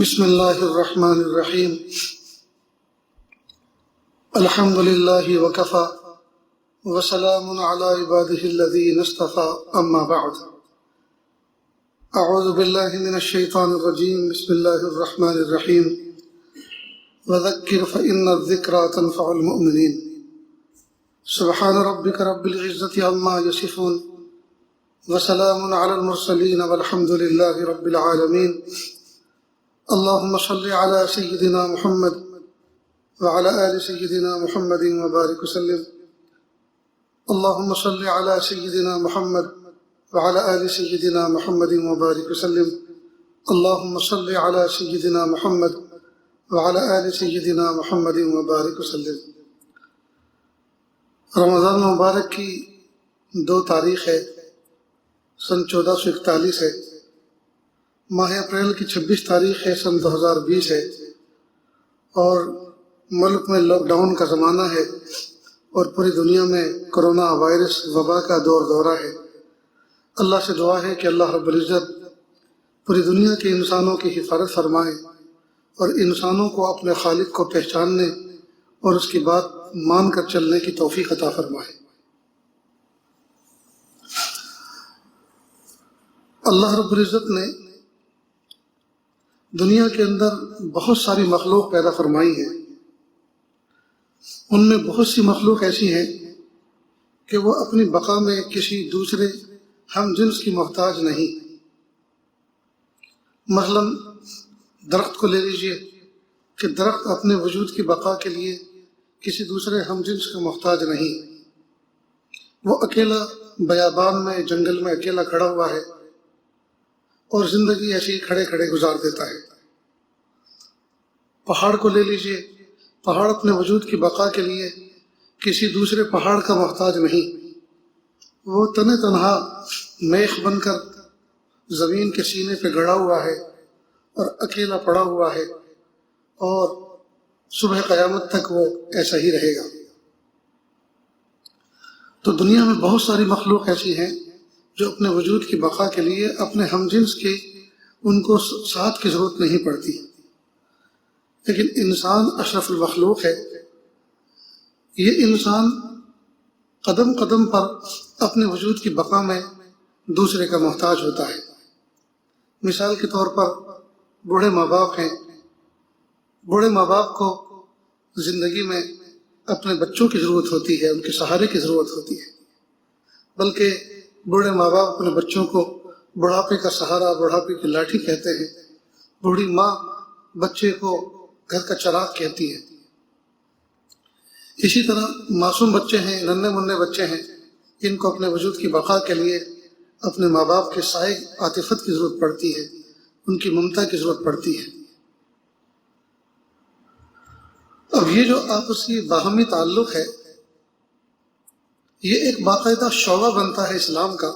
بسم اللہ الرحمن الرحیم الحمد للہ وکفی وسلام علی عبادہ الذین اصطفی اما بعد اعوذ باللہ من الشیطان الرجیم بسم اللہ الرحمن الرحیم وذکر فإن الذکرى تنفع المؤمنین سبحان ربک رب العزة عما یصفون وسلام علی المرسلین والحمد للہ رب العالمین اللهم صل على سيدنا محمد وعلى آل سيدنا محمد وبارك وسلم اللهم صل على سيدنا محمد وعلى آل سيدنا محمد وبارك وسلم اللهم صل على سيدنا محمد وعلى آل سيدنا محمد وبارك وسلم۔ رمضان مبارک کی 2 تاریخ ہے، سن 1441 ہے، ماہ اپریل کی 26 تاریخ ہے، سن 2020 ہے، اور ملک میں لاک ڈاؤن کا زمانہ ہے اور پوری دنیا میں کرونا وائرس وبا کا دورہ ہے۔ اللہ سے دعا ہے کہ اللہ رب العزت پوری دنیا کے انسانوں کی حفاظت فرمائے اور انسانوں کو اپنے خالق کو پہچاننے اور اس کی بات مان کر چلنے کی توفیق عطا فرمائے۔ اللہ رب العزت نے دنیا کے اندر بہت ساری مخلوق پیدا فرمائی ہیں، ان میں بہت سی مخلوق ایسی ہیں کہ وہ اپنی بقا میں کسی دوسرے ہم جنس کی محتاج نہیں۔ مثلا درخت کو لے لیجئے کہ درخت اپنے وجود کی بقا کے لیے کسی دوسرے ہم جنس کا محتاج نہیں، وہ اکیلا بیابان میں جنگل میں اکیلا کھڑا ہوا ہے اور زندگی ایسی ہی کھڑے کھڑے گزار دیتا ہے۔ پہاڑ کو لے لیجئے، پہاڑ اپنے وجود کی بقا کے لیے کسی دوسرے پہاڑ کا محتاج نہیں، وہ تنہا میخ بن کر زمین کے سینے پہ گڑا ہوا ہے اور اکیلا پڑا ہوا ہے، اور صبح قیامت تک وہ ایسا ہی رہے گا۔ تو دنیا میں بہت ساری مخلوق ایسی ہیں جو اپنے وجود کی بقا کے لیے اپنے ہم جنس کی ان کو ساتھ کی ضرورت نہیں پڑتی، لیکن انسان اشرف المخلوق ہے۔ یہ انسان قدم قدم پر اپنے وجود کی بقا میں دوسرے کا محتاج ہوتا ہے۔ مثال کے طور پر بوڑھے ماں باپ ہیں، بوڑھے ماں باپ کو زندگی میں اپنے بچوں کی ضرورت ہوتی ہے، ان کے سہارے کی ضرورت ہوتی ہے، بلکہ بوڑھے ماں باپ اپنے بچوں کو بڑھاپے کا سہارا، بڑھاپے کی لاٹھی کہتے ہیں، بوڑھی ماں بچے کو گھر کا چراغ کہتی ہے۔ اسی طرح معصوم بچے ہیں، ننھے منھے بچے ہیں، ان کو اپنے وجود کی بقا کے لیے اپنے ماں باپ کے سائے عاطفت کی ضرورت پڑتی ہے، ان کی ممتا کی ضرورت پڑتی ہے۔ اب یہ جو آپسی باہمی تعلق ہے، یہ ایک باقاعدہ شعبہ بنتا ہے اسلام کا،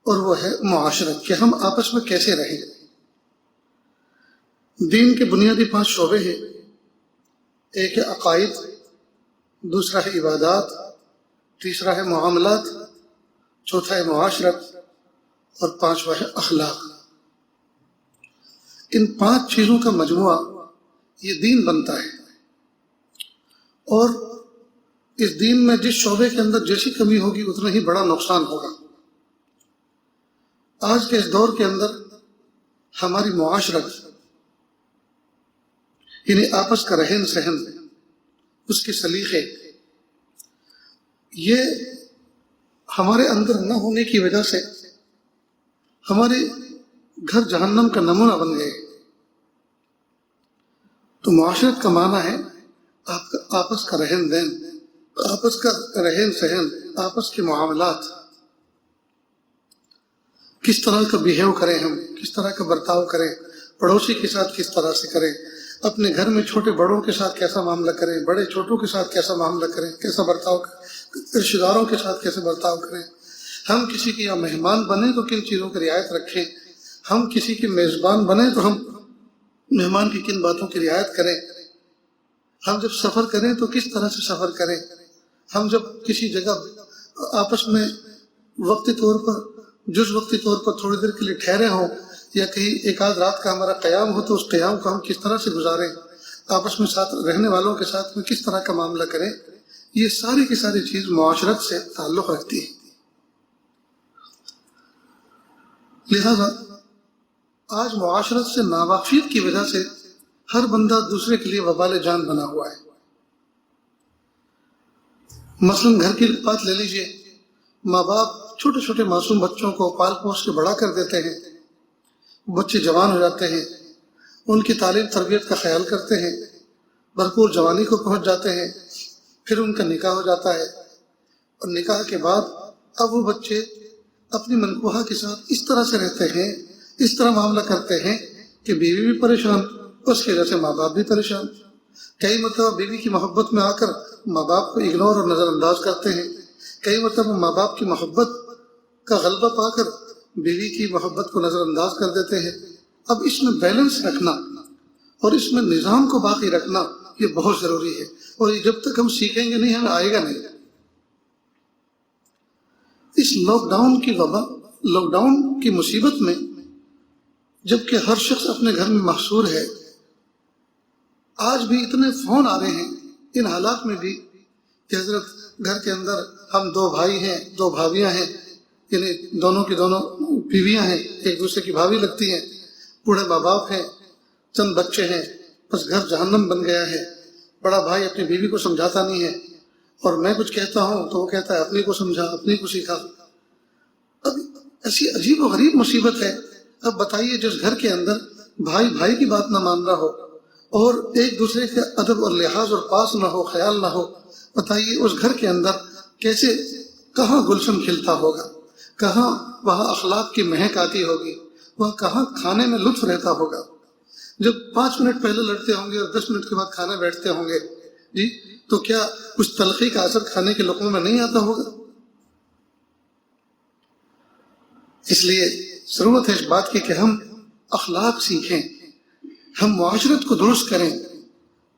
اور وہ ہے معاشرت، کہ ہم آپس میں کیسے رہیں۔ دین کے بنیادی 5 شعبے ہیں، ایک ہے عقائد، دوسرا ہے عبادات، تیسرا ہے معاملات، چوتھا ہے معاشرت، اور 5واں ہے اخلاق۔ ان 5 چیزوں کا مجموعہ یہ دین بنتا ہے، اور اس دین میں جس شعبے کے اندر جیسی کمی ہوگی اتنا ہی بڑا نقصان ہوگا۔ آج کے اس دور کے اندر ہماری معاشرت، یعنی آپس کا رہن سہن، اس کے سلیقے، یہ ہمارے اندر نہ ہونے کی وجہ سے ہمارے گھر جہنم کا نمونہ بن گئے۔ تو معاشرت کا معنی ہے آپس کا رہن سہن، آپس کا رہن سہن، آپس کے معاملات، کس طرح کا بیہیو کریں، ہم کس طرح کا برتاؤ کریں، پڑوسی کے ساتھ کس طرح سے کریں، اپنے گھر میں چھوٹے بڑوں کے ساتھ کیسا معاملہ کریں، بڑے چھوٹوں کے ساتھ کیسا معاملہ کریں، کیسا برتاؤ کریں، رشتہ داروں کے ساتھ کیسے برتاؤ کریں، ہم کسی کے یہاں مہمان بنیں تو کن چیزوں کی رعایت رکھیں، ہم کسی کے میزبان بنیں تو ہم مہمان کی کن باتوں کی رعایت کریں، ہم جب سفر کریں تو کس طرح سے سفر کریں، ہم جب کسی جگہ آپس میں وقتی طور پر تھوڑی دیر کے لیے ٹھہرے ہوں یا کہیں ایک آدھ رات کا ہمارا قیام ہو تو اس قیام کو ہم کس طرح سے گزاریں، آپس میں ساتھ رہنے والوں کے ساتھ میں کس طرح کا معاملہ کریں، یہ ساری کی ساری چیز معاشرت سے تعلق رکھتی ہے۔ لہذا آج معاشرت سے ناواقفیت کی وجہ سے ہر بندہ دوسرے کے لیے وبال جان بنا ہوا ہے۔ مثلا گھر کی بات لے لیجئے، ماں باپ چھوٹے چھوٹے معصوم بچوں کو پال پوس کے بڑا کر دیتے ہیں، بچے جوان ہو جاتے ہیں، ان کی تعلیم تربیت کا خیال کرتے ہیں، بھرپور جوانی کو پہنچ جاتے ہیں، پھر ان کا نکاح ہو جاتا ہے، اور نکاح کے بعد اب وہ بچے اپنی منکوحہ کے ساتھ اس طرح سے رہتے ہیں، اس طرح معاملہ کرتے ہیں کہ بیوی بھی پریشان، اس کی وجہ سے ماں باپ بھی پریشان۔ کئی مرتبہ بیوی کی محبت میں آ کر ماں باپ کو اگنور اور نظر انداز کرتے ہیں، کئی مرتبہ ماں باپ کی محبت کا غلبہ پا کر بیوی کی محبت کو نظر انداز کر دیتے ہیں۔ اب اس میں بیلنس رکھنا اور اس میں نظام کو باقی رکھنا یہ بہت ضروری ہے، اور یہ جب تک ہم سیکھیں گے نہیں ہمیں آئے گا نہیں۔ اس لاک ڈاؤن کی وبا، لاک ڈاؤن کی مصیبت میں جبکہ ہر شخص اپنے گھر میں محصور ہے، آج بھی اتنے فون آ رہے ہیں ان حالات میں بھی کہ حضرت گھر کے اندر ہم 2 بھائی ہیں، 2 بھابیاں ہیں، یعنی دونوں کی دونوں بیویاں ہیں، ایک دوسرے کی بھابھی لگتی ہیں، بوڑھے ماں باپ ہیں، چند بچے ہیں، بس گھر جہنم بن گیا ہے۔ بڑا بھائی اپنی بیوی کو سمجھاتا نہیں ہے، اور میں کچھ کہتا ہوں تو وہ کہتا ہے اپنی کو سمجھا، اپنی کو سیکھا۔ اب ایسی عجیب و غریب مصیبت ہے۔ اب بتائیے جس گھر کے اندر بھائی بھائی کی بات نہ مان رہا ہو اور ایک دوسرے کے ادب اور لحاظ اور پاس نہ ہو، خیال نہ ہو، بتائیے اس گھر کے اندر کیسے، کہاں گلشن کھلتا ہوگا، کہاں وہاں اخلاق کی مہک آتی ہوگی، وہاں کہاں کھانے میں لطف رہتا ہوگا۔ جب 5 منٹ پہلے لڑتے ہوں گے اور 10 منٹ کے بعد کھانے بیٹھتے ہوں گے جی، تو کیا کچھ تلخی کا اثر کھانے کے لقموں میں نہیں آتا ہوگا؟ اس لیے ضرورت ہے اس بات کی کہ ہم اخلاق سیکھیں، ہم معاشرت کو درست کریں،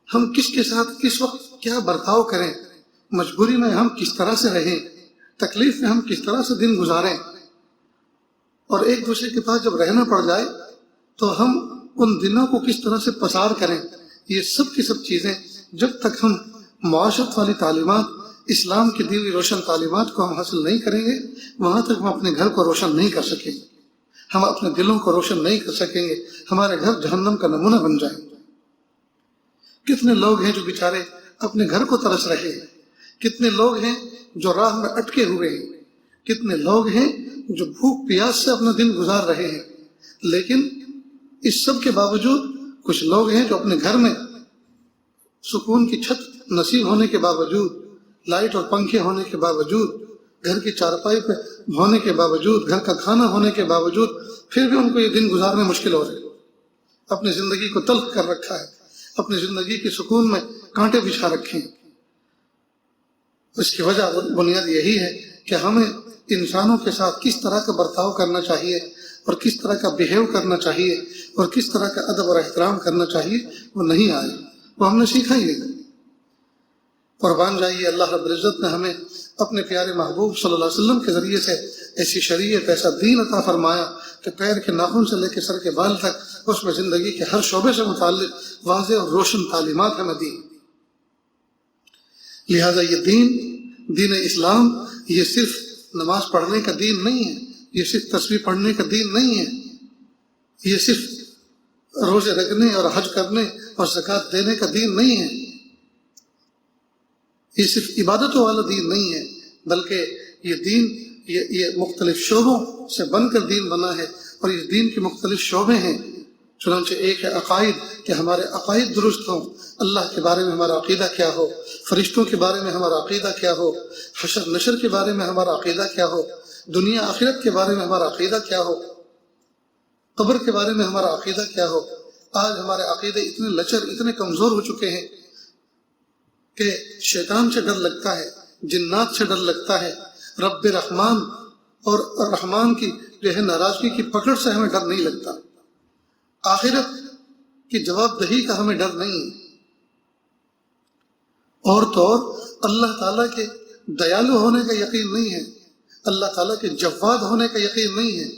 ہم کس کے ساتھ کس وقت کیا برتاؤ کریں، مجبوری میں ہم کس طرح سے رہیں، تکلیف میں ہم کس طرح سے دن گزاریں، اور ایک دوسرے کے پاس جب رہنا پڑ جائے تو ہم ان دنوں کو کس طرح سے پسار کریں۔ یہ سب کی سب چیزیں جب تک ہم معاشرت والی تعلیمات، اسلام کی دی ہوئی روشن تعلیمات کو ہم حاصل نہیں کریں گے، وہاں تک ہم اپنے گھر کو روشن نہیں کر سکیں گے، ہم اپنے دلوں کو روشن نہیں کر سکیں گے، ہمارے گھر جہنم کا نمونہ بن جائیں گے۔ کتنے لوگ ہیں جو بیچارے اپنے گھر کو ترس رہے ہیں، کتنے لوگ ہیں جو راہ میں اٹکے ہوئے ہیں، کتنے لوگ ہیں جو بھوک پیاس سے اپنا دن گزار رہے ہیں، لیکن اس سب کے باوجود کچھ لوگ ہیں جو اپنے گھر میں سکون کی چھت نصیب ہونے کے باوجود، لائٹ اور پنکھے ہونے کے باوجود، گھر کی چارپائی پہ ہونے کے باوجود، گھر کا کھانا ہونے کے باوجود، پھر بھی ان کو یہ دن گزارنے مشکل ہو رہے ہیں، اپنی زندگی کو تلخ کر رکھا ہے، اپنی زندگی کے سکون میں کانٹے بچھا رکھے ہیں۔ اس کی وجہ بنیاد یہی ہے کہ ہمیں انسانوں کے ساتھ کس طرح کا برتاؤ کرنا چاہیے اور کس طرح کا بیہیو کرنا چاہیے اور کس طرح کا ادب اور احترام کرنا چاہیے، وہ نہیں آئے، وہ ہم نے سیکھا ہی نہیں۔ قربان جائیے، اللہ رب العزت نے ہمیں اپنے پیارے محبوب صلی اللہ علیہ وسلم کے ذریعے سے ایسی شریعت، ایسا دین عطا فرمایا کہ پیر کے ناخن سے لے کے سر کے بال تک اس میں زندگی کے ہر شعبے سے متعلق واضح اور روشن تعلیمات ہمیں دی۔ لہذا یہ دین اسلام یہ صرف نماز پڑھنے کا دین نہیں ہے، یہ صرف تسبیح پڑھنے کا دین نہیں ہے، یہ صرف روزے رکھنے اور حج کرنے اور زکوٰۃ دینے کا دین نہیں ہے، یہ صرف عبادتوں والا دین نہیں ہے، بلکہ یہ دین یہ مختلف شعبوں سے بن کر دین بنا ہے، اور اس دین کے مختلف شعبے ہیں۔ چنانچہ ایک ہے عقائد، کہ ہمارے عقائد درست ہوں، اللہ کے بارے میں ہمارا عقیدہ کیا ہو، فرشتوں کے بارے میں ہمارا عقیدہ کیا ہو، حشر نشر کے بارے میں ہمارا عقیدہ کیا ہو، دنیا آخرت کے بارے میں ہمارا عقیدہ کیا ہو، قبر کے بارے میں ہمارا عقیدہ کیا ہو۔ آج ہمارے عقیدے اتنے لچر، اتنے کمزور ہو چکے ہیں کہ شیطان سے ڈر لگتا ہے، جنات سے ڈر لگتا ہے، رب رحمان اور رحمان کی جو ہے ناراضگی کی پکڑ سے ہمیں ڈر نہیں لگتا، آخرت کی جواب دہی کا ہمیں ڈر نہیں ہے، اور تو اور اللہ تعالیٰ کے دیالو ہونے کا یقین نہیں ہے، اللہ تعالیٰ کے جواد ہونے کا یقین نہیں ہے،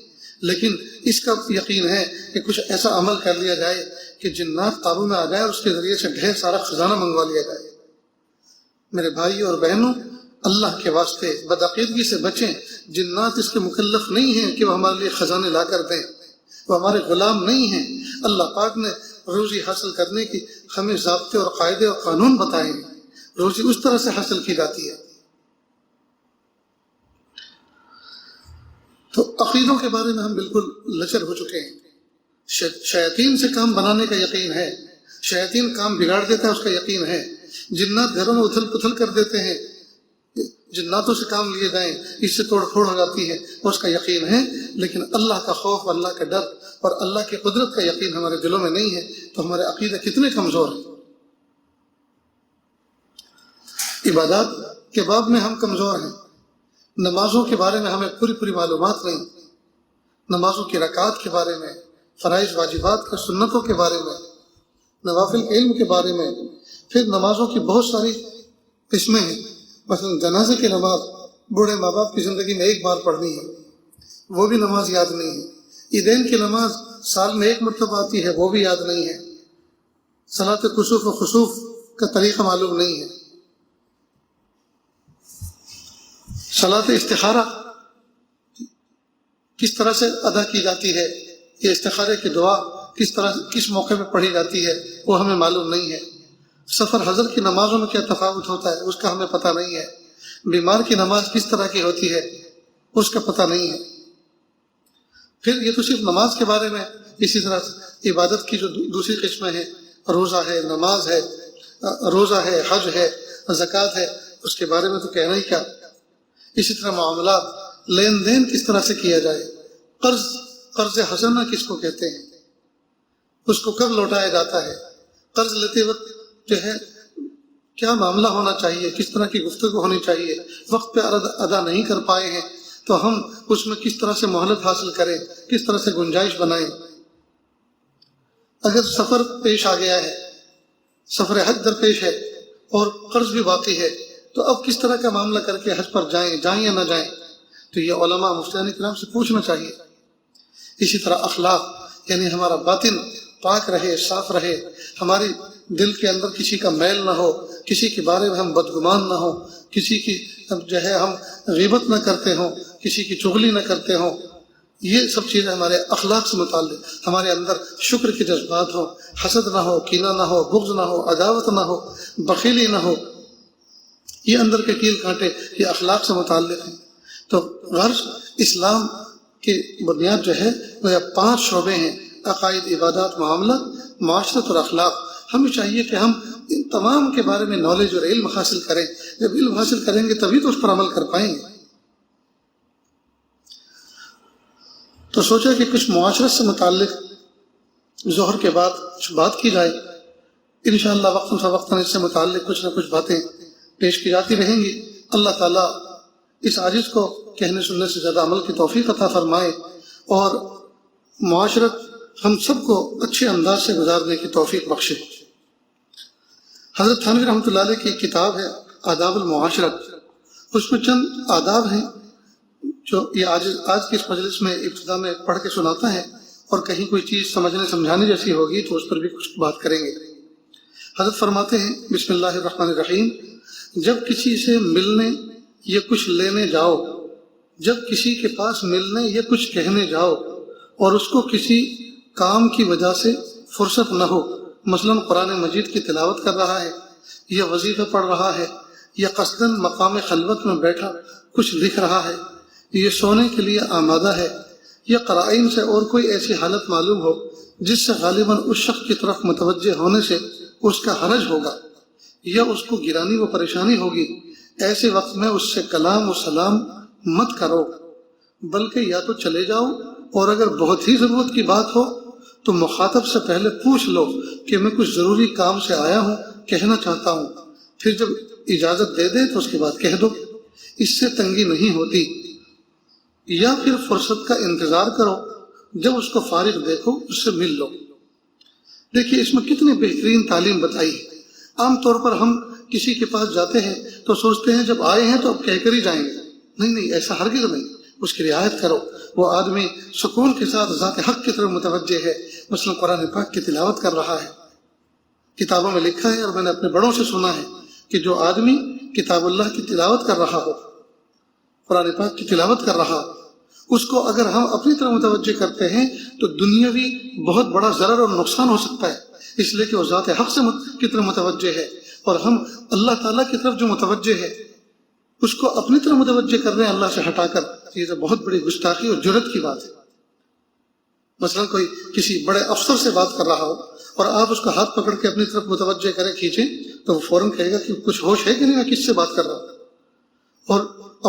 لیکن اس کا یقین ہے کہ کچھ ایسا عمل کر لیا جائے کہ جنات قابو میں آ جائے اور اس کے ذریعے سے ڈھیر سارا خزانہ منگوا لیا جائے۔ میرے بھائیوں اور بہنوں، اللہ کے واسطے بدعقیدگی سے بچیں۔ جنات اس کے مکلف نہیں ہیں کہ وہ ہمارے لیے خزانے لا کر دیں، وہ ہمارے غلام نہیں ہیں۔ اللہ پاک نے روزی حاصل کرنے کی ہمیں ضابطے اور قاعدے اور قانون بتائے ہیں، روزی اس طرح سے حاصل کی جاتی ہے۔ تو عقیدوں کے بارے میں ہم بالکل لچر ہو چکے ہیں۔ شیاطین سے کام بنانے کا یقین ہے، شیاطین کام بگاڑ دیتا ہے اس کا یقین ہے، جنات گھروں میں اتھل پتھل کر دیتے ہیں، جناتوں سے کام لیے جائیں اس سے توڑ پھوڑ ہو جاتی ہے، اس کا یقین ہے۔ لیکن اللہ کا خوف، اللہ کا ڈر اور اللہ کی قدرت کا یقین ہمارے دلوں میں نہیں ہے، تو ہمارے عقیدے کتنے کمزور ہیں۔ عبادات کے باب میں ہم کمزور ہیں، نمازوں کے بارے میں ہمیں پوری معلومات نہیں، نمازوں کی رکعات کے بارے میں، فرائض واجبات کے سنتوں کے بارے میں، نوافل کے علم کے بارے میں۔ پھر نمازوں کی بہت ساری قسمیں ہیں، مثلا جنازے کی نماز بوڑھے ماں باپ کی زندگی میں ایک بار پڑھنی ہے، وہ بھی نماز یاد نہیں ہے۔ عیدین کی نماز سال میں ایک مرتبہ آتی ہے، وہ بھی یاد نہیں ہے۔ صلاۃ کسوف و خسوف کا طریقہ معلوم نہیں ہے۔ صلاۃ استخارہ کس طرح سے ادا کی جاتی ہے، یہ استخارے کی دعا کس موقع پہ پڑھی جاتی ہے، وہ ہمیں معلوم نہیں ہے۔ سفر حضر کی نمازوں میں کیا تفاوت ہوتا ہے، اس کا ہمیں پتہ نہیں ہے۔ بیمار کی نماز کس طرح کی ہوتی ہے، اس کا پتہ نہیں ہے۔ پھر یہ تو صرف نماز کے بارے میں، اسی طرح عبادت کی جو دوسری قسمیں ہیں، روزہ ہے، نماز ہے، روزہ ہے، حج ہے، زکوٰۃ ہے، اس کے بارے میں تو کہنا ہی کیا۔ اسی طرح معاملات، لین دین کس طرح سے کیا جائے، قرض حسنہ کس کو کہتے ہیں، اس کو کب لوٹایا جاتا ہے، قرض لیتے وقت جو ہے کیا معاملہ ہونا چاہیے، کس طرح کی گفتگو ہونی چاہیے، وقت پہ ادا نہیں کر پائے ہیں تو ہم اس میں کس طرح سے مہلت حاصل کریں، کس طرح سے گنجائش بنائیں۔ اگر سفر پیش آ گیا ہے، سفر حج درپیش ہے اور قرض بھی باقی ہے، تو اب کس طرح کا معاملہ کر کے حج پر جائیں یا نہ جائیں، تو یہ علماء مفتیان کرام سے پوچھنا چاہیے۔ اسی طرح اخلاق، یعنی ہمارا باطن پاک رہے، صاف رہے، ہماری دل کے اندر کسی کا میل نہ ہو، کسی کے بارے میں ہم بدگمان نہ ہو، کسی کی جو ہے ہم غیبت نہ کرتے ہوں، کسی کی چغلی نہ کرتے ہوں۔ یہ سب چیزیں ہمارے اخلاق سے متعلق، ہمارے اندر شکر کے جذبات ہوں، حسد نہ ہو، کینہ نہ ہو، بغض نہ ہو، عداوت نہ ہو، بخیلی نہ ہو، یہ اندر کے کیل کانٹے یہ اخلاق سے متعلق ہیں۔ تو غرض اسلام کی بنیاد جو ہے وہ 5 شعبے ہیں: عقائد، عبادات، معاملات، معاشرت اور اخلاق۔ ہمیں چاہیے کہ ہم ان تمام کے بارے میں نالج اور علم حاصل کریں۔ جب علم حاصل کریں گے تبھی تو اس پر عمل کر پائیں گے۔ تو سوچا کہ کچھ معاشرت سے متعلق ظہر کے بعد کچھ بات کی جائے۔ انشاءاللہ وقتاً فوقتاً اس سے متعلق کچھ نہ کچھ باتیں پیش کی جاتی رہیں گی۔ اللہ تعالیٰ اس عاجز کو کہنے سننے سے زیادہ عمل کی توفیق عطا فرمائے اور معاشرت ہم سب کو اچھے انداز سے گزارنے کی توفیق بخشے۔ حضرت تھانوی رحمۃ اللہ علیہ کی کتاب ہے آداب المعاشرت، اس میں چند آداب ہیں جو یہ آج کی اس مجلس میں ابتدا میں پڑھ کے سناتا ہے، اور کہیں کوئی چیز سمجھنے سمجھانے جیسی ہوگی تو اس پر بھی کچھ بات کریں گے۔ حضرت فرماتے ہیں بسم اللہ الرحمن الرحیم: جب کسی سے ملنے یا کچھ لینے جاؤ، جب کسی کے پاس ملنے یا کچھ کہنے جاؤ اور اس کو کسی کام کی وجہ سے فرصت نہ ہو، مثلاً قرآن مجید کی تلاوت کر رہا ہے یا وظیفہ پڑھ رہا ہے یا قصداً مقام خلوت میں بیٹھا کچھ لکھ رہا ہے، یہ سونے کے لیے آمادہ ہے، یا قرائن سے اور کوئی ایسی حالت معلوم ہو جس سے غالباً اس شخص کی طرف متوجہ ہونے سے اس کا حرج ہوگا یا اس کو گرانی و پریشانی ہوگی، ایسے وقت میں اس سے کلام و سلام مت کرو، بلکہ یا تو چلے جاؤ، اور اگر بہت ہی ضرورت کی بات ہو تو مخاطب سے پہلے پوچھ لو کہ میں کچھ ضروری کام سے آیا ہوں، کہنا چاہتا ہوں، پھر جب اجازت دے دے تو اس کے بعد کہہ دو، اس سے تنگی نہیں ہوتی۔ یا پھر فرصت کا انتظار کرو، جب اس کو فارغ دیکھو اس سے مل لو۔ دیکھیے اس میں کتنی بہترین تعلیم بتائی ہے۔ عام طور پر ہم کسی کے پاس جاتے ہیں تو سوچتے ہیں جب آئے ہیں تو اب کہہ کر ہی جائیں گے، نہیں ایسا ہرگز نہیں۔ اس کی رعایت کرو۔ وہ آدمی سکون کے ساتھ ذات حق کی طرف متوجہ ہے، مثلا قرآن پاک کی تلاوت کر رہا ہے۔ کتابوں میں لکھا ہے اور میں نے اپنے بڑوں سے سنا ہے کہ جو آدمی کتاب اللہ کی تلاوت کر رہا ہو، قرآن پاک کی تلاوت کر رہا ہو، اس کو اگر ہم اپنی طرف متوجہ کرتے ہیں تو دنیاوی بہت بڑا ضرر اور نقصان ہو سکتا ہے، اس لیے کہ وہ ذات حق سے کی طرف متوجہ ہے، اور ہم اللہ تعالیٰ کی طرف جو متوجہ ہے اس کو اپنی طرف متوجہ کر رہے ہیں اللہ سے ہٹا کر۔ یہ تو بہت بڑی گستاخی اور جرت کی بات ہے۔ مثلا کوئی کسی بڑے افسر سے بات کر رہا ہو اور آپ اس کا ہاتھ پکڑ کے اپنی طرف متوجہ کریں، کھینچیں، تو وہ فوراً کہے گا کہ کچھ ہوش ہے کہ نہیں، میں کس سے بات کر رہا ہوں۔ اور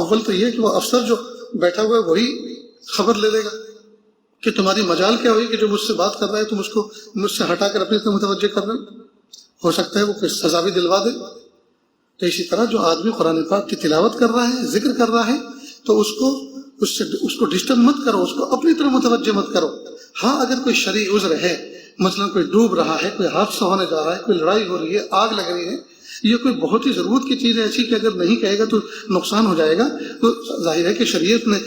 اول تو یہ کہ وہ افسر جو بیٹھا ہوا ہے وہی خبر لے لے گا کہ تمہاری مجال کیا ہوئی کہ جو مجھ سے بات کر رہا ہے تم اس کو مجھ سے ہٹا کر اپنی طرف متوجہ کر رہے ہو سکتا ہے وہ کوئی سزا بھی دلوا دے۔ تو اسی طرح جو آدمی قرآن پاک کی تلاوت کر رہا ہے، ذکر کر رہا ہے، تو اس کو ڈسٹرب مت کرو، اس کو اپنی طرف متوجہ مت کرو۔ ہاں اگر کوئی شرعی عذر ہے، مثلا کوئی ڈوب رہا ہے، کوئی حادثہ ہونے جا رہا ہے، کوئی لڑائی ہو رہی ہے، آگ لگ رہی ہے، یہ کوئی بہت ہی ضرورت کی چیز ہے ایسی کہ اگر نہیں کہے گا تو نقصان ہو جائے گا، تو ظاہر ہے کہ شریعت نے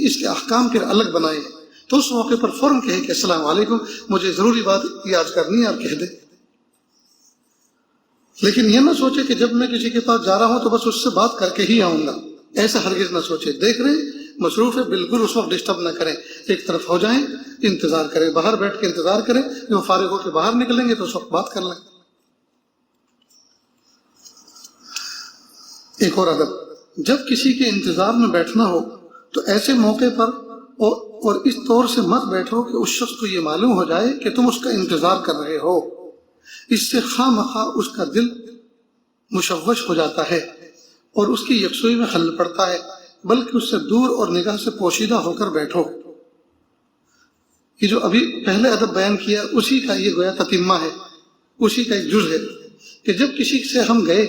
اس کے احکام پھر الگ بنائے ہیں، تو اس موقع پر فوراً کہے کہ السلام علیکم، مجھے ضروری بات یاد کرنی ہے، آپ کہہ دیں۔ لیکن یہ نہ سوچے کہ جب میں کسی کے پاس جا رہا ہوں تو بس اس سے بات کر کے ہی آؤں گا، ایسا ہرگز نہ سوچے۔ دیکھ رہے مصروف ہے، بالکل اس وقت ڈسٹرب نہ کریں، ایک طرف ہو جائیں، انتظار کریں، باہر بیٹھ کے انتظار کریں، جو فارغ ہو کے باہر نکلیں گے تو اس وقت بات کر لیں۔ ایک اور ادب، جب کسی کے انتظار میں بیٹھنا ہو تو ایسے موقع پر اور اس طور سے مت بیٹھو کہ اس شخص کو یہ معلوم ہو جائے کہ تم اس کا انتظار کر رہے ہو، اس سے خواہ مخواہ اس کا دل مشوش ہو جاتا ہے اور اس کی یکسوئی میں خلل پڑتا ہے، بلکہ اس سے دور اور نگاہ سے پوشیدہ ہو کر بیٹھو۔ یہ جو ابھی پہلے ادب بیان کیا اسی کا یہ گویا تتمہ ہے، اسی کا ایک جز ہے کہ جب کسی سے ہم گئے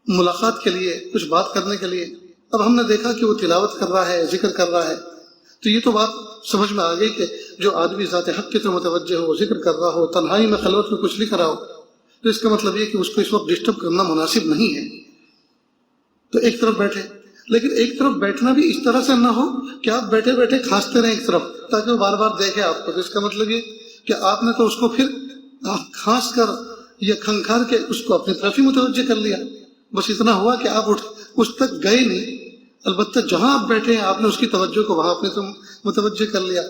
ملاقات کے لیے، کچھ بات کرنے کے لیے، اب ہم نے دیکھا کہ وہ تلاوت کر رہا ہے، ذکر کر رہا ہے، تو یہ تو بات سمجھ میں آ گئی کہ جو آدمی ذات حق کی طرف متوجہ ہو، ذکر کر رہا ہو، تنہائی میں خلوت میں کچھ لکھ رہا ہو، تو اس کا مطلب یہ کہ اس کو اس وقت ڈسٹرب کرنا مناسب نہیں ہے، تو ایک طرف بیٹھے۔ لیکن ایک طرف بیٹھنا بھی اس طرح سے نہ ہو کہ آپ بیٹھے بیٹھے کھانستے رہیں ایک طرف تاکہ وہ بار بار دیکھے آپ کو، تو اس کا مطلب یہ کہ آپ نے تو اس کو پھر کھانس کر یا کھنکھار کے اس کو اپنی طرف ہی متوجہ کر لیا، بس اتنا ہوا کہ آپ اس تک گئے نہیں، البتہ جہاں آپ بیٹھے ہیں آپ نے اس کی توجہ کو وہاں اپنے متوجہ کر لیا،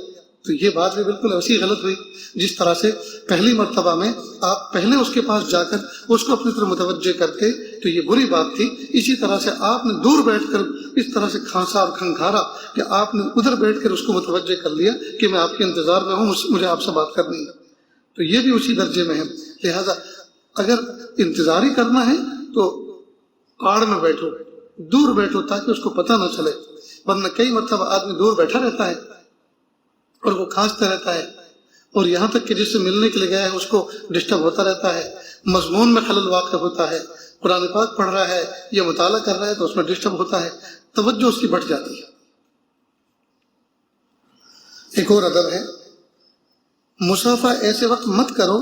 تو یہ بات بھی بالکل ایسی غلط ہوئی جس طرح سے پہلی مرتبہ میں آپ پہلے اس کے پاس جا کر اس کو اپنی طرف متوجہ کرتے تو یہ بری بات تھی، اسی طرح سے آپ نے دور بیٹھ کر اس طرح سے کھانسا اور کھنکھارا کہ آپ نے ادھر بیٹھ کر اس کو متوجہ کر لیا کہ میں آپ کے انتظار میں ہوں، مجھے آپ سے بات کرنی ہے، تو یہ بھی اسی درجے میں ہے۔ لہذا اگر انتظار ہی کرنا ہے تو آڑ میں بیٹھو، دور بیٹھو تاکہ اس کو پتہ نہ چلے، ورنہ کئی مرتبہ آدمی دور بیٹھا رہتا ہے اور وہ کھانستا رہتا ہے، اور یہاں تک کہ جس سے ملنے کے لیے گیا ہے اس کو ڈسٹرب ہوتا رہتا ہے، مضمون میں خلل واقع ہوتا ہے، قرآن پاک پڑھ رہا ہے یا مطالعہ کر رہا ہے تو اس میں ڈسٹرب ہوتا ہے، توجہ اس کی بٹ جاتی ہے۔ ایک اور ادب ہے، مسافہ ایسے وقت مت کرو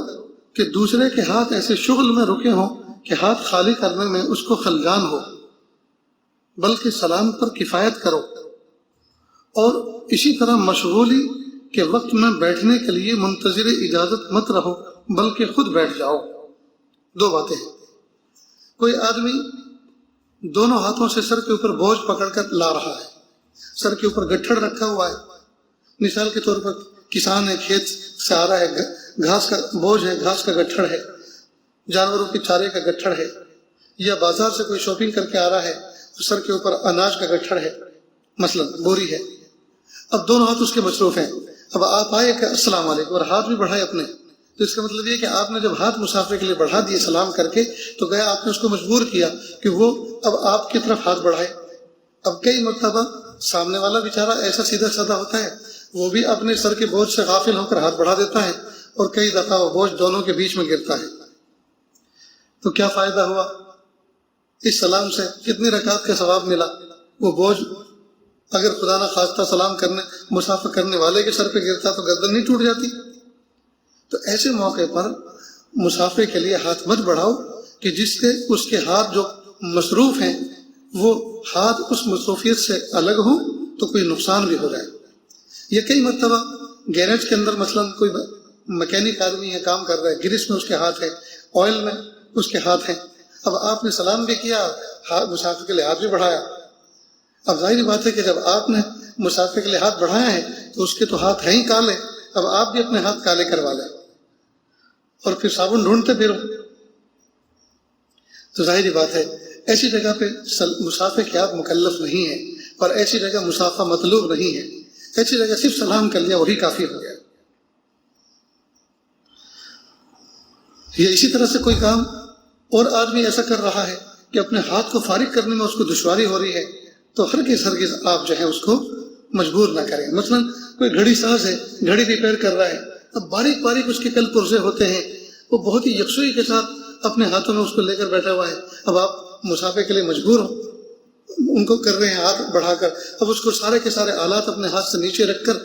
کہ دوسرے کے ہاتھ ایسے شغل میں رکے ہوں کہ ہاتھ خالی کرنے میں اس کو خلجان ہو، بلکہ سلام پر کفایت کرو، اور اسی طرح مشغولی کے وقت میں بیٹھنے کے لیے منتظر اجازت مت رہو بلکہ خود بیٹھ جاؤ۔ دو باتیں ہیں، کوئی آدمی دونوں ہاتھوں سے سر کے اوپر بوجھ پکڑ کر لا رہا ہے، سر کے اوپر گٹھڑ رکھا ہوا ہے، مثال کے طور پر کسان ہے، کھیت سے آ رہا ہے، گھاس کا بوجھ ہے، گھاس کا گٹھڑ ہے، جانوروں کے چارے کا گٹھڑ ہے، یا بازار سے کوئی شاپنگ کر کے آ رہا ہے تو سر کے اوپر اناج کا گٹھڑ ہے، مثلا بوری ہے، اب دونوں ہاتھ اس کے مصروف ہیں، اب آپ آئے کہ السلام علیکم اور ہاتھ بھی بڑھائے اپنے، تو اس کا مطلب یہ کہ آپ نے جب ہاتھ مسافر کے لیے بڑھا دیے سلام کر کے تو گیا آپ نے اس کو مجبور کیا کہ وہ اب آپ کی طرف ہاتھ بڑھائے۔ اب کئی مرتبہ سامنے والا بیچارہ ایسا سیدھا سادہ ہوتا ہے، وہ بھی اپنے سر کے بوجھ سے غافل ہو کر ہاتھ بڑھا دیتا ہے اور کئی دفعہ وہ بوجھ دونوں کے بیچ میں گرتا ہے، تو کیا فائدہ ہوا اس سلام سے؟ کتنی رکعت کا ثواب ملا؟ وہ بوجھ اگر خدا نہ خواستہ سلام کرنے مسافر کرنے والے کے سر پہ گرتا تو گردن نہیں ٹوٹ جاتی؟ تو ایسے موقع پر مسافر کے لیے ہاتھ مت بڑھاؤ کہ جس سے اس کے ہاتھ جو مصروف ہیں وہ ہاتھ اس مصروفیت سے الگ ہوں تو کوئی نقصان بھی ہو جائے. یہ کئی مرتبہ گیریج کے اندر مثلاً کوئی مکینک آدمی ہے، کام کر رہا ہے، گریس میں اس کے ہاتھ ہے، آئل میں اس کے ہاتھ ہیں. اب آپ نے سلام بھی کیا، مسافر کے لیے ہاتھ بھی بڑھایا. اب ظاہری بات ہے کہ جب آپ نے مسافر کے لیے ہاتھ بڑھایا ہے تو اس کے تو ہاتھ ہیں ہی کالے، اب آپ بھی اپنے ہاتھ کالے کروا لیں اور پھر صابن ڈھونڈتے پھرو. تو ظاہری بات ہے ایسی جگہ پہ مسافے کے ہاتھ مکلف نہیں ہے، اور ایسی جگہ مسافہ مطلوب نہیں ہے. ایسی جگہ صرف سلام کر لیا وہی کافی ہو گیا. یا اسی طرح سے کوئی کام اور آدمی ایسا کر رہا ہے کہ اپنے ہاتھ کو فارغ کرنے میں اس کو دشواری ہو رہی ہے، تو ہرگز آپ جو ہے اس کو مجبور نہ کریں. مثلا کوئی گھڑی ساز ہے، گھڑی ریپیئر کر رہا ہے، اب باریک باریک اس کے کل پرزے ہوتے ہیں، وہ بہت ہی یکسوئی کے ساتھ اپنے ہاتھوں میں اس کو لے کر بیٹھا ہوا ہے. اب آپ مسافے کے لیے مجبور ہو، ان کو کر رہے ہیں ہاتھ بڑھا کر. اب اس کو سارے کے سارے آلات اپنے ہاتھ سے نیچے رکھ کر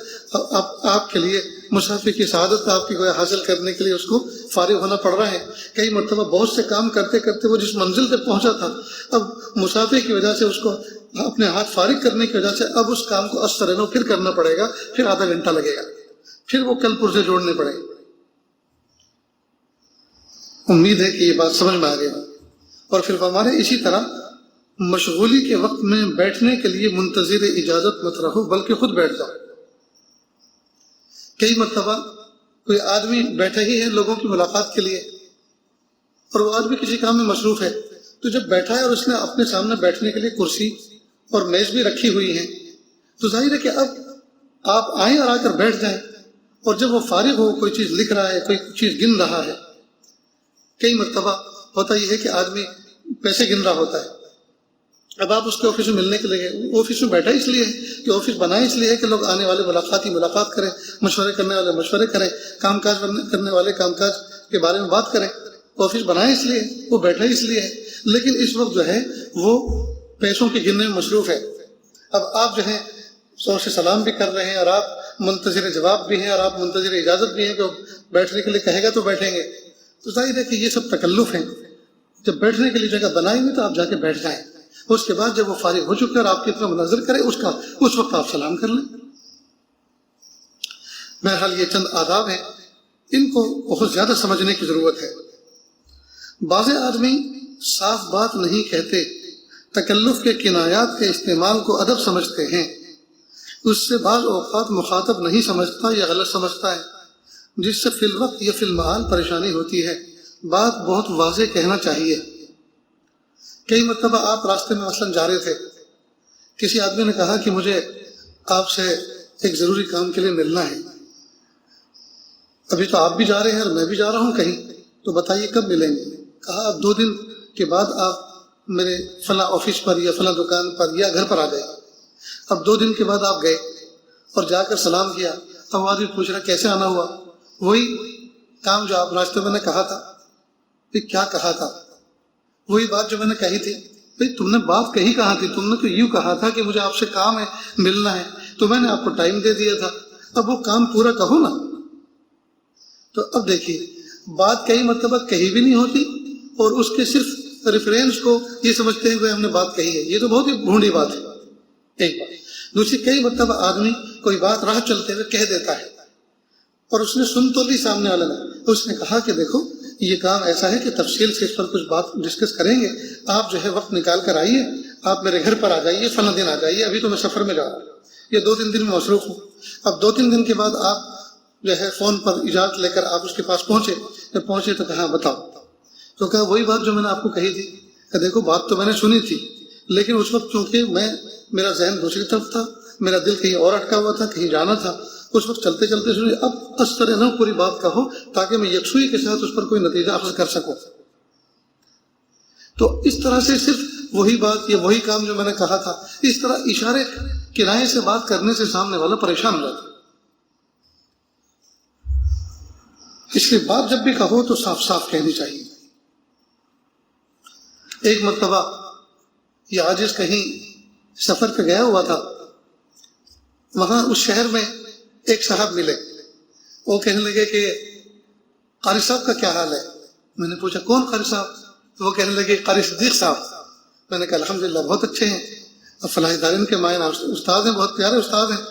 آپ کے لیے مسافر کی سعادت آپ کی گویا حاصل کرنے کے لیے اس کو فارغ ہونا پڑ رہا ہے. کئی مرتبہ بہت سے کام کرتے کرتے وہ جس منزل تک پہنچا تھا، اب مسافر کی وجہ سے اس کو اپنے ہاتھ فارغ کرنے کی وجہ سے اب اس کام کو استرنو پھر کرنا پڑے گا، پھر آدھا گھنٹہ لگے گا، پھر وہ کل پرزے جوڑنے پڑے گا. امید ہے کہ یہ بات سمجھ میں آ گئی. اور پھر ہمارے اسی طرح مشغولی کے وقت میں بیٹھنے کے لیے منتظر اجازت مت رہو، بلکہ خود بیٹھ جاؤ. کئی مرتبہ کوئی آدمی بیٹھا ہی ہے لوگوں کی ملاقات کے لیے، اور وہ آدمی کسی کام میں مصروف ہے، تو جب بیٹھا ہے اور اس نے اپنے سامنے بیٹھنے کے لیے کرسی اور میز بھی رکھی ہوئی ہے، تو ظاہر ہے کہ اب آپ آئیں اور آ کر بیٹھ جائیں. اور جب وہ فارغ ہو، کوئی چیز لکھ رہا ہے، کوئی چیز گن رہا ہے. کئی مرتبہ ہوتا یہ ہے کہ آدمی پیسے گن رہا ہوتا ہے، اب آپ اس کے آفس میں ملنے کے لیے، آفس میں بیٹھا اس لیے کہ آفس بنا اس لیے کہ لوگ آنے والے ملاقات کریں، مشورے کرنے والے مشورے کریں، کام کاج کرنے والے کام کاج کے بارے میں بات کریں. آفس بنا اس لیے، وہ بیٹھا اس لیے ہے. لیکن اس وقت جو ہے وہ پیسوں کے گننے میں مصروف ہے. اب آپ جو ہے زور سے سلام بھی کر رہے ہیں، اور آپ منتظر جواب بھی ہیں، اور آپ منتظر اجازت بھی ہیں کہ بیٹھنے کے لیے کہے گا تو بیٹھیں گے. تو ظاہر ہے کہ یہ سب تکلف ہیں. جب بیٹھنے کے لیے جگہ بنائیں گے تو آپ جا کے بیٹھ جائیں. اس کے بعد جب وہ فارغ ہو چکے اور آپ کی طرف نظر کرے اس وقت آپ سلام کر لیں. بہرحال یہ چند آداب ہیں، ان کو بہت زیادہ سمجھنے کی ضرورت ہے. بعض آدمی صاف بات نہیں کہتے، تکلف کے کنایات کے استعمال کو ادب سمجھتے ہیں. اس سے بعض اوقات مخاطب نہیں سمجھتا یا غلط سمجھتا ہے، جس سے فی الوقت یا فی المحال پریشانی ہوتی ہے. بات بہت واضح کہنا چاہیے. کئی مرتبہ آپ راستے میں مثلاً جا رہے تھے، کسی آدمی نے کہا کہ مجھے آپ سے ایک ضروری کام کے لیے ملنا ہے. ابھی تو آپ بھی جا رہے ہیں اور میں بھی جا رہا ہوں کہیں، تو بتائیے کب ملیں گے؟ کہا اب 2 دن کے بعد آپ میرے فلاں آفس پر یا فلاں دکان پر یا گھر پر آ جائیں. اب 2 دن کے بعد آپ گئے اور جا کر سلام کیا. اب آدمی پوچھ رہا کیسے آنا ہوا؟ وہی کام جو آپ راستے میں نے کہا تھا. کیا کہا تھا؟ وہی بات جو میں نے کہی تھی. تم نے بات کہی کہاں تھی؟ تم نے تو یوں کہا تھا کہ مجھے آپ سے کام ہے، ملنا ہے، تو میں نے آپ کو ٹائم دے دیا تھا. اب وہ کام پورا کہو نا. تو اب دیکھیے، بات کئی مرتبہ کہی بھی نہیں ہوتی اور اس کے صرف ریفرنس کو یہ سمجھتے ہیں کہ ہم نے بات کہی ہے. یہ تو بہت ہی بھونڈی بات ہے. ایک بات. دوسری، کئی مرتبہ آدمی کوئی بات راہ چلتے ہوئے کہہ دیتا ہے اور اس نے سن تو لی سامنے والے نے، تو اس نے کہا کہ دیکھو یہ کام ایسا ہے کہ تفصیل سے اس پر کچھ بات ڈسکس کریں گے، آپ جو ہے وقت نکال کر آئیے، آپ میرے گھر پر آ جائیے، فلاں دن آ جائیے، ابھی تو میں سفر میں جا رہا ہوں، یہ 2-3 دن میں مصروف ہوں. اب 2-3 دن کے بعد آپ جو ہے فون پر اجازت لے کر آپ اس کے پاس پہنچے. جب پہنچے تو کہا بتاؤ. تو کہا وہی بات جو میں نے آپ کو کہی تھی. کہ دیکھو بات تو میں نے سنی تھی، لیکن اس وقت چونکہ میرا ذہن دوسری طرف تھا، میرا دل کہیں اور اٹکا ہوا تھا، کہیں جانا تھا، اس وقت چلتے چلتے سنی. اب اس طرح نہ پوری بات کہو تاکہ میں یکسوئی کے ساتھ اس پر کوئی نتیجہ اخذ کر سکوں. تو اس طرح سے صرف وہی بات یا وہی کام جو میں نے کہا تھا، اس طرح اشارے کنایے سے بات کرنے سے سامنے والا پریشان ہو جاتا. اس لیے بات جب بھی کہو تو صاف صاف کہنی چاہیے. ایک مرتبہ یہ عاجز کہیں سفر پہ گیا ہوا تھا، وہاں اس شہر میں ایک صاحب ملے. وہ کہنے لگے کہ قاری صاحب کا کیا حال ہے؟ میں نے پوچھا کون قاری صاحب؟ وہ کہنے لگے قاری صدیق صاحب. میں نے کہا الحمدللہ بہت اچھے ہیں. اب فلاح دارین کے مائن استاد ہیں، بہت پیارے استاد ہیں.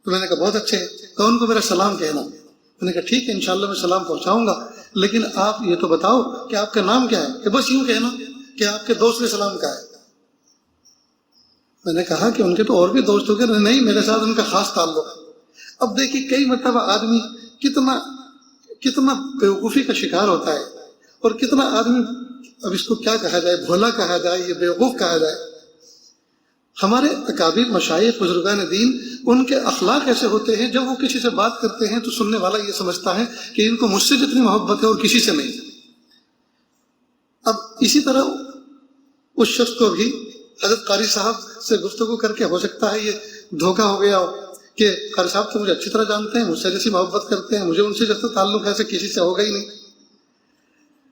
تو میں نے کہا بہت اچھے، تو ان کو میرا سلام کہنا. میں نے کہا ٹھیک ہے انشاءاللہ میں سلام پہنچاؤں گا، لیکن آپ یہ تو بتاؤ کہ آپ کا نام کیا ہے. کہ بس یوں کہنا کہ آپ کے دوست نے سلام کہا ہے. میں نے کہا کہ ان کے تو اور بھی دوست ہو گئے. نہیں، میرے ساتھ ان کا خاص تعلق. اب دیکھیے کئی مرتبہ آدمی کتنا بیوقوفی کا شکار ہوتا ہے، اور کتنا آدمی، اب اس کو کیا کہا جائے، بھولا کہا جائے یا بیوقوف کہا جائے. ہمارے اکابر مشائخ بزرگان دین، ان کے اخلاق ایسے ہوتے ہیں جب وہ کسی سے بات کرتے ہیں تو سننے والا یہ سمجھتا ہے کہ ان کو مجھ سے جتنی محبت ہے اور کسی سے نہیں. اب اسی طرح اس شخص کو بھی حضرت قاری صاحب سے گفتگو کر کے ہو سکتا ہے یہ دھوکہ ہو گیا ہو کہ قاری صاحب تو مجھے اچھی طرح جانتے ہیں، مجھ سے جیسی محبت کرتے ہیں، مجھے ان سے جیسا تعلق ایسے کسی سے ہوگا ہی نہیں.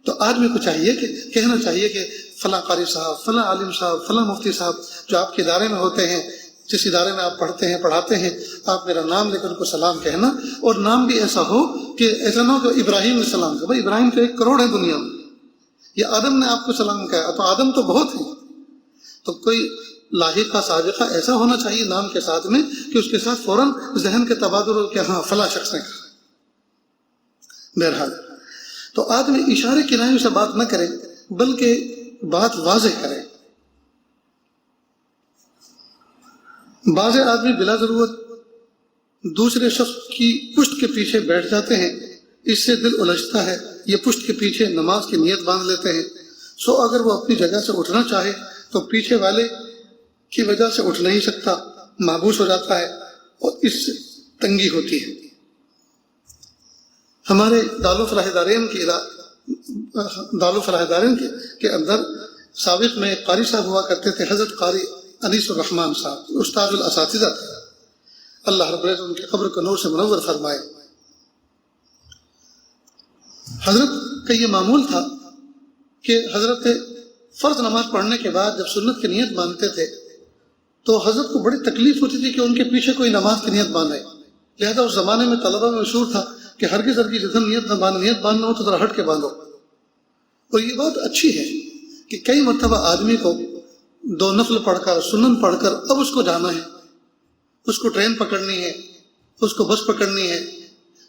تو آدمی کو چاہیے کہ کہنا چاہیے کہ فلاں قاری صاحب، فلاں عالم صاحب، فلاں مفتی صاحب جو آپ کے ادارے میں ہوتے ہیں، جس ادارے میں آپ پڑھتے ہیں پڑھاتے ہیں، آپ میرا نام لے کر ان کو سلام کہنا. اور نام بھی ایسا ہو کہ ایسا نہ ہو کہ ابراہیم نے سلام کہا. بھائی ابراہیم تو 1 کروڑ ہے دنیا میں، یہ آدم نے آپ کو سلام کہا، تو آدم تو بہت ہیں. تو کوئی لاحقہ سابقہ ایسا ہونا چاہیے نام کے ساتھ میں کہ اس کے ساتھ فوراً ذہن کے تبادل ہو کہ ہاں فلاں شخص نے کہا. بہرحال تو آدمی اشارے کنایوں سے بات نہ کرے بلکہ بات واضح کرے. بعض آدمی بلا ضرورت دوسرے شخص کی پشت کے پیچھے بیٹھ جاتے ہیں، اس سے دل الجھتا ہے. یہ پشت کے پیچھے نماز کی نیت باندھ لیتے ہیں. سو اگر وہ اپنی جگہ سے اٹھنا چاہے تو پیچھے والے کی وجہ سے اٹھ نہیں سکتا، محبوس ہو جاتا ہے اور اس سے تنگی ہوتی ہے. ہمارے دارالفلاح دارین کے اندر سابق میں ایک قاری صاحب ہوا کرتے تھے، حضرت قاری انیس الرحمن صاحب، استاد الاساتذہ تھے. اللہ رب العزت ان کی قبر کو نور سے منور فرمائے. حضرت کا یہ معمول تھا کہ حضرت فرض نماز پڑھنے کے بعد جب سنت کی نیت باندھتے تھے تو حضرت کو بڑی تکلیف ہوتی تھی کہ ان کے پیچھے کوئی نماز کی نیت باندھے. لہذا اس زمانے میں طلبہ میں مشہور تھا کہ ہرگز جسم نیت باندھنا ہو تو ذرا ہٹ کے باندھو. اور یہ بات اچھی ہے کہ کئی مرتبہ آدمی کو 2 نفل پڑھ کر، سنن پڑھ کر اب اس کو جانا ہے، اس کو ٹرین پکڑنی ہے، اس کو بس پکڑنی ہے،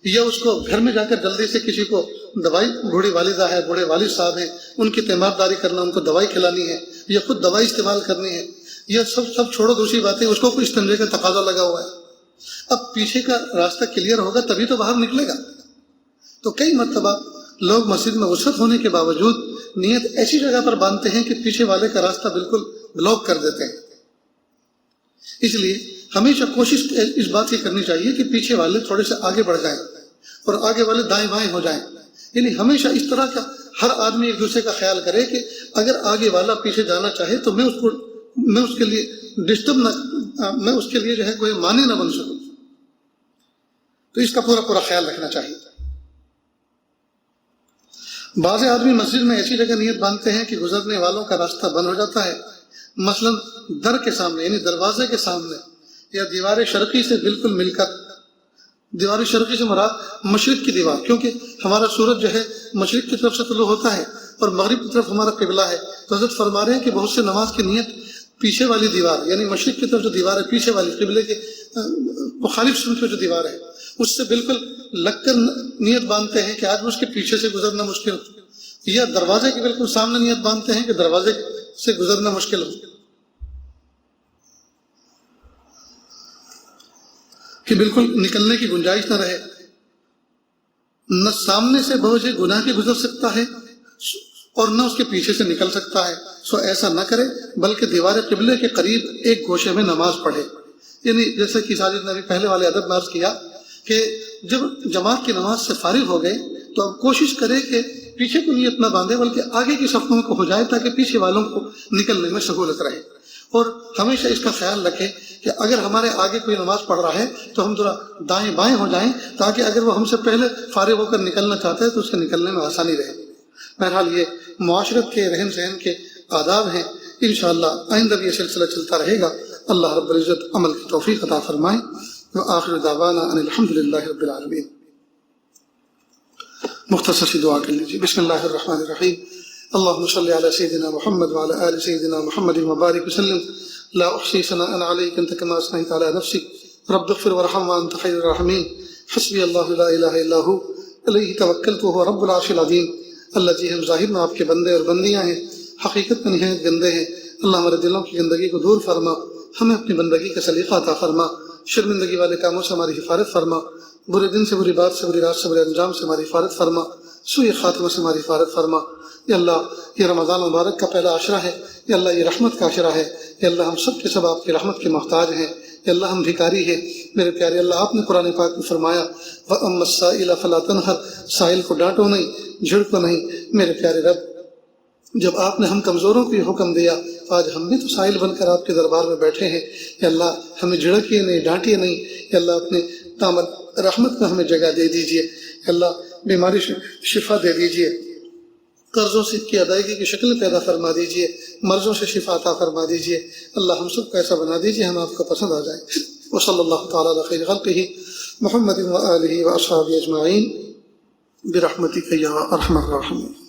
یا اس کو گھر میں جا کر جلدی سے کسی کو دوائی، بوڑھی والدہ ہے، بوڑھے والد صاحب ہیں، ان کی تیمارداری کرنا، ان کو دوائی کھلانی ہے، یا خود دوائی استعمال کرنی ہے، یا سب چھوڑو دوسری باتیں، اس کو کوئی استنجے کا تقاضا لگا ہوا ہے. اب پیچھے کا راستہ کلیئر ہوگا تبھی تو باہر نکلے گا. تو کئی مرتبہ لوگ مسجد میں وسعت ہونے کے باوجود نیت ایسی جگہ پر باندھتے ہیں کہ پیچھے والے کا راستہ بالکل بلاک کر دیتے ہیں. اس لیے ہمیشہ کوشش اس بات کی کرنی چاہیے کہ پیچھے والے تھوڑے سے آگے بڑھ جائیں اور آگے والے دائیں بائیں ہو جائیں. یعنی ہمیشہ اس طرح کا ہر آدمی ایک دوسرے کا خیال کرے کہ اگر آگے والا پیچھے جانا چاہے تو میں اس کے لیے ڈسٹرب نہ، میں اس کے لیے جو ہے کوئی معنی نہ بن سکوں. تو اس کا پورا خیال رکھنا چاہیے. بعض آدمی مسجد میں ایسی جگہ نیت باندھتے ہیں کہ گزرنے والوں کا راستہ بند ہو جاتا ہے، مثلا در کے سامنے، یعنی دروازے کے سامنے، یا دیوار شرقی سے بالکل مل کر. دیوار شرقی سے مراد مشرق کی دیوار، کیونکہ ہمارا سورج جو ہے مشرق کی طرف سے طلوع ہوتا ہے اور مغرب کی طرف ہمارا قبلہ ہے. تو حضرت فرما رہے ہیں کہ بہت سے نماز کی نیت پیچھے والی دیوار، یعنی مشرق کی طرف جو دیوار ہے پیچھے والی، قبلے کے مخالف سمت میں جو دیوار ہے اس سے بالکل لگ کر نیت باندھتے ہیں کہ آج اس کے پیچھے سے گزرنا مشکل ہو، یا دروازے کے بالکل سامنے نیت باندھتے ہیں کہ دروازے سے گزرنا مشکل ہو، کہ بالکل نکلنے کی گنجائش نہ رہے. نہ سامنے سے بوجھ گناہ کے گزر سکتا ہے اور نہ اس کے پیچھے سے نکل سکتا ہے. سو ایسا نہ کرے بلکہ دیوار قبلے کے قریب ایک گوشے میں نماز پڑھے. یعنی جیسے کہ ساجد نے ابھی پہلے والے ادب میں عرض کیا کہ جب جماعت کی نماز سے فارغ ہو گئے تو اب کوشش کرے کہ پیچھے کو نیت نہ باندھے بلکہ آگے کی صفوں کو ہو جائے تاکہ پیچھے والوں کو نکلنے میں سہولت رہے. اور ہمیشہ اس کا خیال رکھے کہ اگر ہمارے آگے کوئی نماز پڑھ رہا ہے تو ہم ذرا دائیں بائیں ہو جائیں تاکہ اگر وہ ہم سے پہلے فارغ ہو کر نکلنا چاہتا ہے تو اس کے نکلنے میں آسانی رہے. بہرحال یہ معاشرت کے رہن سہن کے آداب ہیں. انشاءاللہ آئندہ بھی یہ سلسلہ چلتا رہے گا. اللہ رب العزت عمل کی توفیق عطا فرمائے. وآخر دعوانا ان الحمدللہ رب العالمین. مختصر سی دعا کر لیجیے. بسم اللہ الرحمن الرحیم. اللهم صل على سيدنا محمد وعلى آل سيدنا محمد وبارك وسلم لا احصي ثناء عليك انت كما اثنيت على نفسك رب اغفر وارحم وانت خير الراحمين حسبي اللہ لا الہ الا هو علیہ توکلت وهو رب العرش العظیم۔ اللہ جی ہم ظاہر میں آپ کے بندے اور بندیاں ہیں، حقیقت میں نہایت گندے ہیں، اللہ ہمارے دلوں کی گندگی کو دور فرما، ہمیں اپنی بندگی کا سلیقہ عطا فرما، شرمندگی والے کاموں سے ہماری حفاظت فرما، برے دن سے، بری بات سے، بری رات سے، برے انجام سے ہماری حفاظت فرما، سوء خاتمہ سے ہماری حفاظت فرما۔ یا اللہ یہ رمضان مبارک کا پہلا عشرہ ہے، یا اللہ یہ رحمت کا عشرہ ہے، یا اللہ ہم سب کے سب آپ کی رحمت کے محتاج ہیں، یا اللہ ہم بھکاری ہیں۔ میرے پیارے اللہ آپ نے قرآن پاک میں فرمایا وَأَمَّا السَّائِلَ فَلَا تَنْهَرْ، سائل کو ڈانٹو نہیں، جھڑکو نہیں۔ میرے پیارے رب جب آپ نے ہم کمزوروں کو یہ حکم دیا تو آج ہم بھی تو سائل بن کر آپ کے دربار میں بیٹھے ہیں، یا اللہ ہمیں جھڑکیے نہیں، ڈانٹیے نہیں، یا اللہ اپنے دامن رحمت میں ہمیں جگہ دے دیجیے، یا اللہ بیماری سے شفا دے دیجیے، قرضوں سے کی ادائیگی کی شکل پیدا فرما دیجیے، مرضوں سے شفا عطا فرما دیجیے، اللہ ہم سب کو ایسا بنا دیجیے ہم آپ کو پسند آ جائیں۔ وصلی اللہ تعالیٰ علی خیر خلقہ محمد وآلہ واصحابہ اجمعین برحمتک یا ارحم الراحمین۔